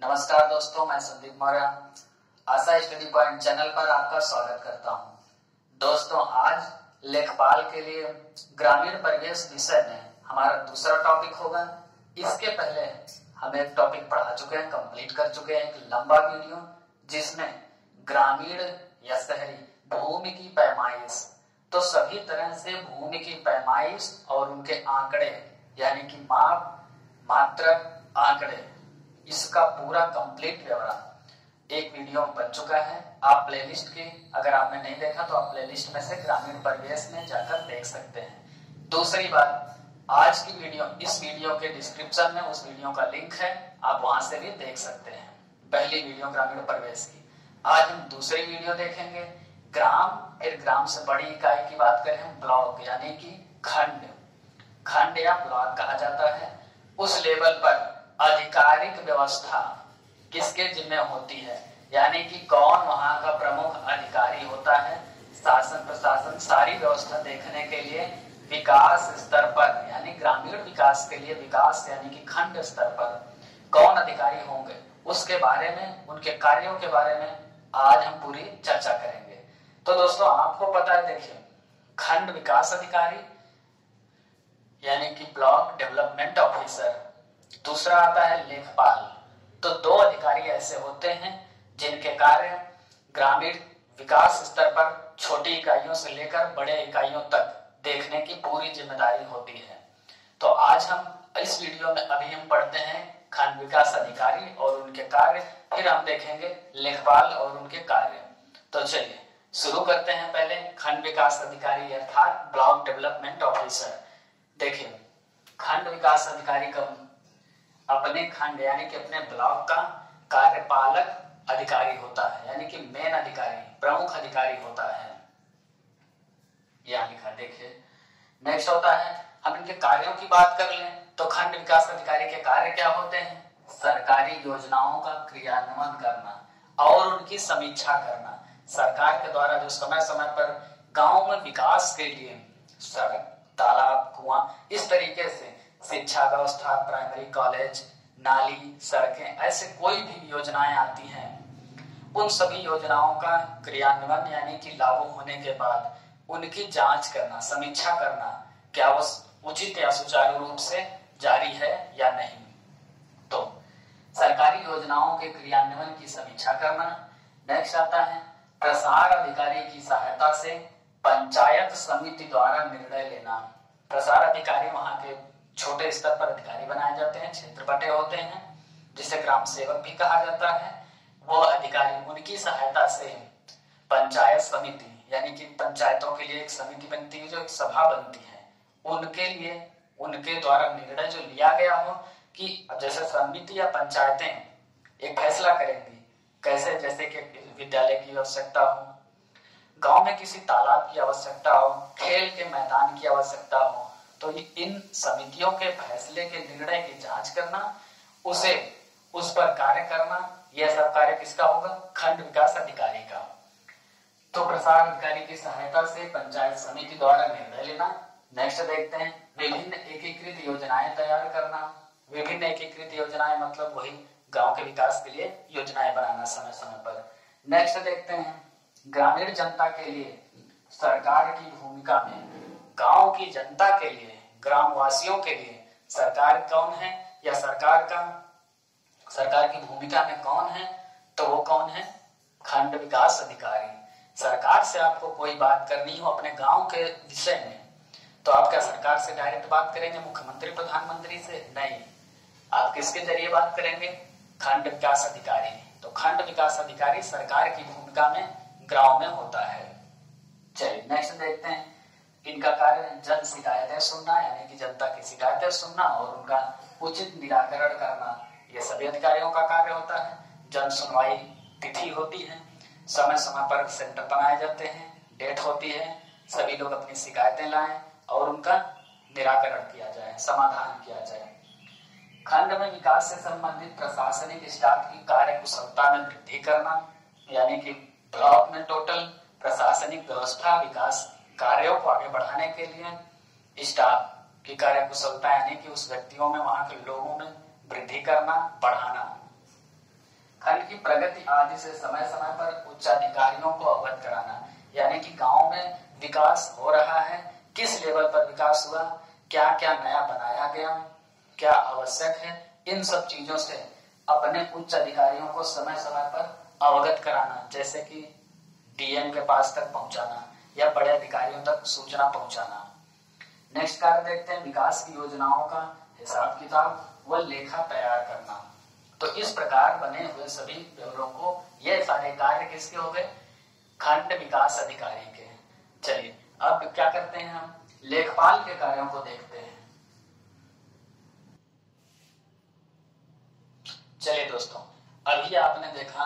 नमस्कार दोस्तों, मैं संदीप मौर्य आशा स्टडी पॉइंट चैनल पर आपका स्वागत करता हूं। दोस्तों, आज लेखपाल के लिए ग्रामीण परिवेश विषय में हमारा दूसरा टॉपिक होगा। इसके पहले हम एक टॉपिक पढ़ा चुके हैं, कंप्लीट कर चुके हैं, एक लंबा वीडियो जिसमें ग्रामीण या शहरी भूमि की पैमाइश, तो सभी तरह से भूमि की पैमाइश और उनके आंकड़े यानी कि माप, मात्रक, आंकड़े, इसका पूरा कंप्लीट विवरण एक वीडियो में बन चुका है। आप प्लेलिस्ट की, अगर आपने नहीं देखा तो आप प्लेलिस्ट में से ग्रामीण परिवेश में जाकर देख सकते हैं। दूसरी बात, आज की वीडियो, इस वीडियो के डिस्क्रिप्शन में उस वीडियो का लिंक है, आप वहां से भी देख सकते हैं। पहली वीडियो ग्रामीण परिवेश की। आज हम दूसरी वीडियो देखेंगे ग्राम, फिर ग्राम से बड़ी इकाई की बात करें ब्लॉक यानी कि खंड, खंड या ब्लॉक कहा जाता है। उस लेवल पर आधिकारिक व्यवस्था किसके जिम्मे होती है, यानी कि कौन वहां का प्रमुख अधिकारी होता है। शासन प्रशासन सारी व्यवस्था देखने के लिए विकास स्तर पर यानी ग्रामीण विकास के लिए विकास यानी कि खंड स्तर पर कौन अधिकारी होंगे, उसके बारे में, उनके कार्यों के बारे में आज हम पूरी चर्चा करेंगे। तो दोस्तों, आपको पता है, देखिए, खंड विकास अधिकारी यानी कि ब्लॉक डेवलपमेंट ऑफिसर, दूसरा आता है लेखपाल। तो दो अधिकारी ऐसे होते हैं जिनके कार्य ग्रामीण विकास स्तर पर छोटी इकाइयों से लेकर बड़े इकाइयों तक देखने की पूरी जिम्मेदारी होती है। तो आज हम इस वीडियो में अभी हम पढ़ते हैं खंड विकास अधिकारी और उनके कार्य, फिर हम देखेंगे लेखपाल और उनके कार्य। तो चलिए शुरू करते हैं। पहले खंड विकास अधिकारी अर्थात ब्लॉक डेवलपमेंट ऑफिसर। देखिए, खंड विकास अधिकारी का अपने खंड यानी कि अपने ब्लॉक का कार्यपालक अधिकारी होता है, यानी कि मेन अधिकारी, प्रमुख अधिकारी होता है। यह लिखा, देखिए। नेक्स्ट होता है, हम इनके कार्यों की बात कर लें तो खंड विकास अधिकारी के कार्य क्या होते हैं? सरकारी योजनाओं का क्रियान्वयन करना और उनकी समीक्षा करना। सरकार के द्वारा जो समय समय पर गांव में विकास के लिए सड़क, तालाब, कुआं, इस तरीके से शिक्षा व्यवस्था, प्राइमरी कॉलेज, नाली, सड़कें, ऐसे कोई भी योजनाएं आती हैं, उन सभी योजनाओं का क्रियान्वयन यानी कि लागू होने के बाद उनकी जांच करना, समीक्षा करना, क्या वो उचित या सुचारू रूप से जारी है या नहीं। तो सरकारी योजनाओं के क्रियान्वयन की समीक्षा करना। नेक्स्ट आता है, प्रसार अधिकारी की सहायता से पंचायत समिति द्वारा निर्णय लेना। प्रसार अधिकारी वहां के छोटे स्तर पर अधिकारी बनाए जाते हैं, क्षेत्र बटे होते हैं, जिसे ग्राम सेवक भी कहा जाता है। वो अधिकारी, उनकी सहायता से पंचायत समिति यानी कि पंचायतों के लिए एक समिति बनती है, जो एक सभा बनती है, उनके लिए उनके द्वारा निर्णय जो लिया गया हो कि जैसे समिति या पंचायतें एक फैसला करेंगी कैसे, जैसे कि विद्यालय की आवश्यकता हो, गांव में किसी तालाब की आवश्यकता हो, खेल के मैदान की आवश्यकता हो, तो इन समितियों के फैसले के निर्णय की जांच करना, उसे उस पर कार्य करना, यह सब कार्य किसका होगा? खंड विकास अधिकारी का। तो प्रसार अधिकारी की सहायता से पंचायत समिति द्वारा निर्णय लेना। नेक्स्ट देखते हैं, विभिन्न एकीकृत योजनाएं तैयार करना। विभिन्न एकीकृत योजनाएं मतलब वही गांव के विकास के लिए योजनाएं बनाना समय समय पर। नेक्स्ट देखते हैं, ग्रामीण जनता के लिए सरकार की भूमिका में, गांव की जनता के लिए, ग्रामवासियों के लिए सरकार कौन है या सरकार की भूमिका में कौन है? तो वो कौन है? खंड विकास अधिकारी। सरकार से आपको कोई बात करनी हो अपने गांव के विषय में, तो आप क्या सरकार से डायरेक्ट बात करेंगे, मुख्यमंत्री प्रधानमंत्री से? नहीं, आप किसके जरिए बात करेंगे? खंड विकास अधिकारी। तो खंड विकास अधिकारी सरकार की भूमिका में गांव में होता है। चलिए नेक्स्ट देखते हैं, इनका कार्य जन शिकायतें सुनना यानी कि जनता की शिकायतें सुनना और उनका उचित निराकरण करना, ये सभी अधिकारियों का कार्य होता है। जन सुनवाई तिथि होती है, समय समय पर सेंटर बनाए जाते हैं, डेट होती है, सभी लोग अपनी शिकायतें लाएं और उनका निराकरण किया जाए, समाधान किया जाए। खंड में विकास से संबंधित प्रशासनिक स्टाफ की कार्य कुशलता में वृद्धि करना, यानी कि ब्लॉक में टोटल प्रशासनिक व्यवस्था, विकास कार्यों को आगे बढ़ाने के लिए स्टाफ की कार्य कुशलता यानी कि उस व्यक्तियों में, वहां के लोगों में वृद्धि करना, बढ़ाना। खंड की प्रगति आदि से समय समय पर उच्च अधिकारियों को अवगत कराना, यानी कि गांव में विकास हो रहा है, किस लेवल पर विकास हुआ, क्या क्या नया बनाया गया, क्या आवश्यक है, इन सब चीजों से अपने उच्च अधिकारियों को समय समय पर अवगत कराना, जैसे कि डीएम के पास तक पहुंचाना या बड़े अधिकारियों तक सूचना पहुंचाना। नेक्स्ट कार्य देखते हैं, विकास की योजनाओं का हिसाब किताब व लेखा तैयार करना। तो इस प्रकार बने हुए सभी विवरणों को, ये सारे कार्य किसके हो गए, खंड विकास अधिकारी के। चलिए अब क्या करते हैं, हम लेखपाल के कार्यों को देखते हैं। चलिए दोस्तों, अभी आपने देखा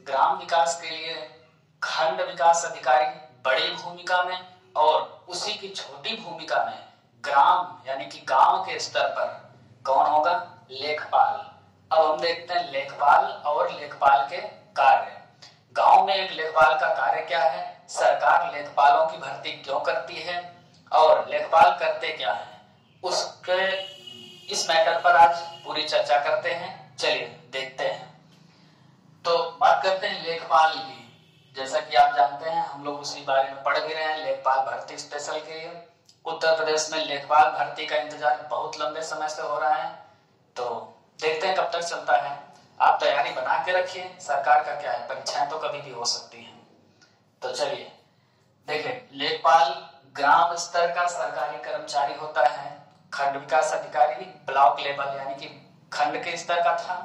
ग्राम विकास के लिए खंड विकास अधिकारी बड़ी भूमिका में और उसी की छोटी भूमिका में ग्राम यानी कि गांव के स्तर पर कौन होगा, लेखपाल। अब हम देखते हैं लेखपाल और लेखपाल के कार्य। गांव में एक लेखपाल का कार्य क्या है, सरकार लेखपालों की भर्ती क्यों करती है और लेखपाल करते क्या है, उसके इस मैटर पर आज पूरी चर्चा करते हैं। चलिए देखते हैं। तो बात करते हैं लेखपाल की। जैसा कि आप जानते हैं, हम लोग उसी बारे में पढ़ भी रहे हैं, लेखपाल भर्ती स्पेशल के लिए। उत्तर प्रदेश में लेखपाल भर्ती का इंतजार बहुत लंबे समय से हो रहा है, तो देखते हैं कब तक चलता है। आप तैयारी बना के रखिए, सरकार का क्या है, परीक्षाएं तो कभी भी हो सकती हैं। तो चलिए देखिए, लेखपाल ग्राम स्तर का सरकारी कर्मचारी होता है। खंड विकास अधिकारी ब्लॉक लेवल यानी कि खंड के स्तर का था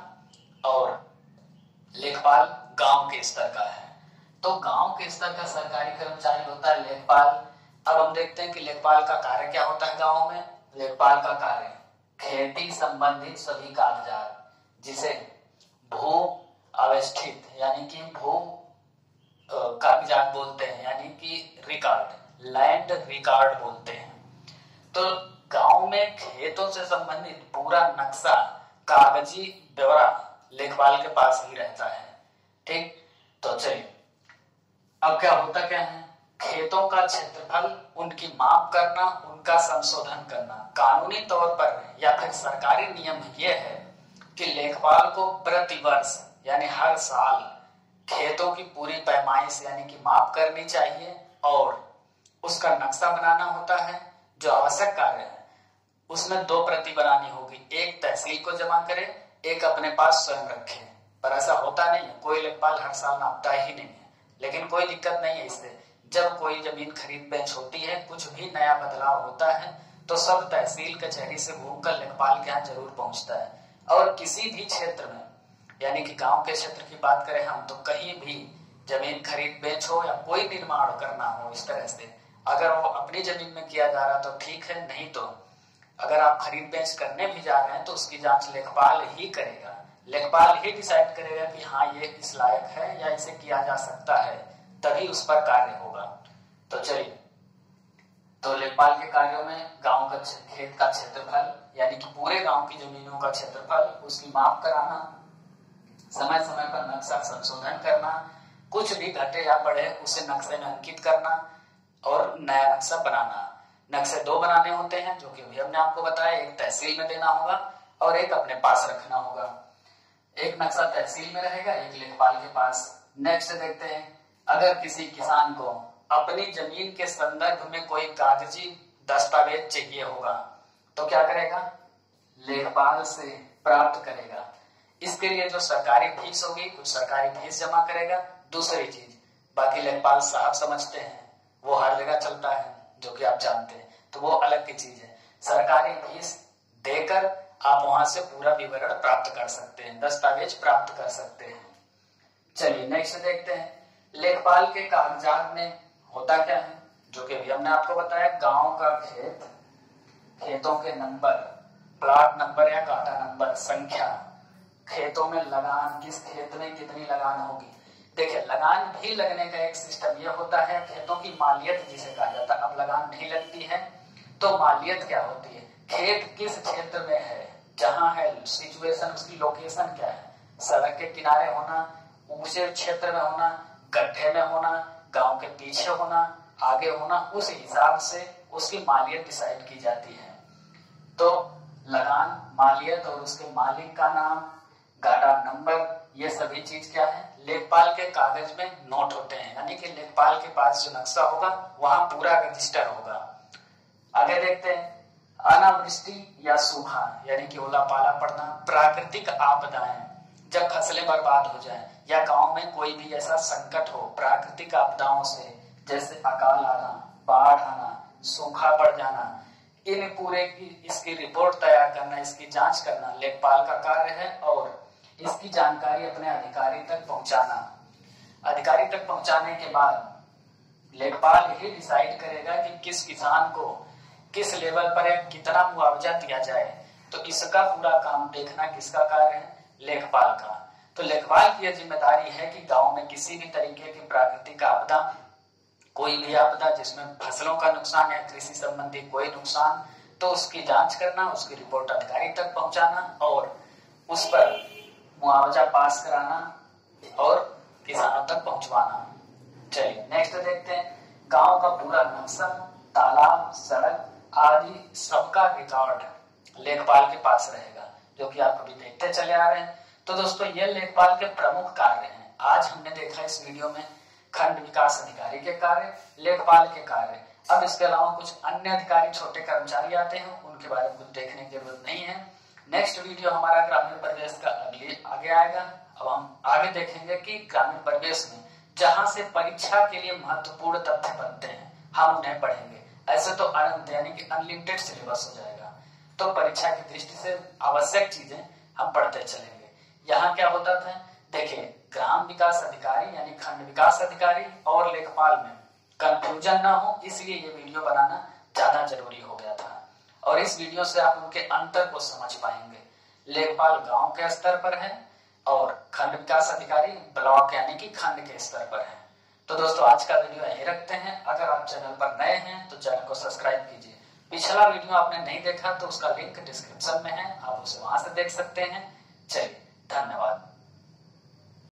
और लेखपाल गांव के स्तर का है। तो गांव के स्तर का सरकारी कर्मचारी होता है लेखपाल। अब हम देखते हैं कि लेखपाल का कार्य क्या होता है गांव में। लेखपाल का कार्य खेती संबंधित सभी कागजात, जिसे भू अवस्थित यानी कि भू कागजात बोलते हैं, यानी कि रिकॉर्ड, लैंड रिकॉर्ड बोलते हैं। तो गांव में खेतों से संबंधित पूरा नक्शा, कागजी ब्यौरा लेखपाल के पास ही रहता है। ठीक, तो चलिए अब क्या होता क्या है, खेतों का क्षेत्रफल, उनकी माप करना, उनका संशोधन करना। कानूनी तौर पर या फिर सरकारी नियम यह है कि लेखपाल को प्रतिवर्ष यानी हर साल खेतों की पूरी पैमाइश यानी कि माप करनी चाहिए और उसका नक्शा बनाना होता है। जो आवश्यक कार्य है उसमें 2 प्रति बनानी होगी, एक तहसील को जमा करे, एक अपने पास स्वयं रखे। पर ऐसा होता नहीं है, कोई लेखपाल हर साल नापता ही नहीं है, लेकिन कोई दिक्कत नहीं है इससे। जब कोई जमीन खरीद बेच होती है, कुछ भी नया बदलाव होता है, तो सब तहसील कचहरी से घूमकर लेखपाल के यहाँ जरूर पहुंचता है। और किसी भी क्षेत्र में यानी कि गांव के क्षेत्र की बात करें हम, तो कहीं भी जमीन खरीद बेच हो या कोई निर्माण करना हो, इस तरह से अगर वो अपनी जमीन में किया जा रहा तो ठीक है, नहीं तो अगर आप खरीद बेच करने भी जा रहे हैं तो उसकी जांच लेखपाल ही करेगा। लेखपाल ही डिसाइड करेगा कि हाँ ये इस लायक है या इसे किया जा सकता है, तभी उस पर कार्य होगा। तो चलिए, तो लेखपाल के कार्यों में गांव का खेत का क्षेत्रफल यानी कि पूरे गांव की जमीनों का क्षेत्रफल, उसकी माप कराना, समय समय पर नक्शा संशोधन करना, कुछ भी घटे या बढ़े उसे नक्शे में अंकित करना और नया नक्शा बनाना। नक्शे 2 बनाने होते हैं, जो कि अभी हमने आपको बताया, एक तहसील में देना होगा और एक अपने पास रखना होगा। एक नक्शा तहसील में रहेगा, एक लेखपाल के पास। नेक्स्ट देखते हैं, अगर किसी किसान को अपनी जमीन के संदर्भ में कोई कागजी दस्तावेज चाहिए होगा तो क्या करेगा, लेखपाल से प्राप्त करेगा। इसके लिए जो सरकारी फीस होगी, कुछ सरकारी फीस जमा करेगा। दूसरी चीज, बाकी लेखपाल साहब समझते हैं, वो हर जगह चलता है, जो कि आप जानते हैं, तो वो अलग की चीज है। सरकारी फीस देकर आप वहां से पूरा विवरण प्राप्त कर सकते हैं, दस्तावेज प्राप्त कर सकते हैं। चलिए नेक्स्ट देखते हैं, लेखपाल के कागजात में होता क्या है, जो कि अभी हमने आपको बताया, गांव का खेत, खेतों के नंबर, प्लॉट नंबर या काटा नंबर, संख्या, खेतों में लगान, किस खेत में कितनी लगान होगी। देखिए, लगान भी लगने का एक सिस्टम ये होता है, खेतों की मालियत जिसे कहा जाता है। अब लगान नहीं लगती है तो मालियत क्या होती है, खेत किस क्षेत्र में है, जहां है सिचुएशन, उसकी लोकेशन क्या है, सड़क के किनारे होना, ऊंचे क्षेत्र में होना, गड्ढे में होना, गांव के पीछे होना, आगे होना, उस हिसाब से उसकी मालियत डिसाइड की जाती है। तो लगान, मालियत और उसके मालिक का नाम, गाटा नंबर, ये सभी चीज क्या है, लेखपाल के कागज में नोट होते हैं, यानी कि लेखपाल के पास जो नक्शा होगा वहां पूरा रजिस्टर होगा। आगे देखते हैं, अनावृष्टि या सूखा यानी कि ओला पाला पड़ना, प्राकृतिक आपदाएं जब फसलें बर्बाद हो जाएं या गांव में कोई भी ऐसा संकट हो प्राकृतिक आपदाओं से, जैसे अकाल आना, बाढ़ आना, सूखा पड़ जाना, इन पूरे की इसकी रिपोर्ट तैयार करना, इसकी जांच करना लेखपाल का कार्य है और इसकी जानकारी अपने अधिकारी तक पहुंचाना। अधिकारी तक पहुंचाने के बाद लेखपाल ही डिसाइड करेगा कि किस किसान को किस लेवल पर कितना मुआवजा दिया जाए। तो इसका पूरा काम देखना किसका कार्य है, लेखपाल का। तो लेखपाल की यह जिम्मेदारी है कि गांव में किसी भी तरीके की प्राकृतिक आपदा, कोई भी आपदा जिसमें फसलों का नुकसान या कृषि संबंधी कोई नुकसान, तो उसकी जांच करना, उसकी रिपोर्ट अधिकारी तक पहुंचाना और उस पर मुआवजा पास कराना और किसानों तक पहुंचवाना। चलिए नेक्स्ट देखते हैं, गांव का पूरा नक्शा, तालाब, सड़क आदि सबका रिकॉर्ड लेखपाल के पास रहेगा, जो कि आप अभी देखते चले आ रहे हैं। तो दोस्तों ये लेखपाल के प्रमुख कार्य हैं। आज हमने देखा इस वीडियो में खंड विकास अधिकारी के कार्य, लेखपाल के कार्य। अब इसके अलावा कुछ अन्य अधिकारी, छोटे कर्मचारी आते हैं, उनके बारे में कुछ देखने की जरूरत नहीं है। नेक्स्ट वीडियो हमारा ग्रामीण परिवेश का आगे आएगा। अब हम आगे देखेंगे कि ग्रामीण परिवेश में जहां से परीक्षा के लिए महत्वपूर्ण तथ्य बनते हैं हम उन्हें पढ़ेंगे। ऐसे तो अनंत यानी कि अनलिमिटेड सिलेबस हो जाएगा, तो परीक्षा की दृष्टि से आवश्यक चीजें हम पढ़ते चलेंगे। यहाँ क्या होता था, देखिए ग्राम विकास अधिकारी यानी खंड विकास अधिकारी और लेखपाल में कंफ्यूजन ना हो, इसलिए ये वीडियो बनाना ज्यादा जरूरी हो गया था। और इस वीडियो से आप उनके अंतर को समझ पाएंगे। लेखपाल गांव के स्तर पर है और खंड विकास अधिकारी ब्लॉक यानी कि खंड के स्तर पर है। तो दोस्तों आज का वीडियो यहीं रखते हैं। अगर आप चैनल पर नए हैं तो चैनल को सब्सक्राइब कीजिए। पिछला वीडियो आपने नहीं देखा तो उसका लिंक डिस्क्रिप्शन में है, आप उसे वहां से देख सकते हैं। चलिए धन्यवाद।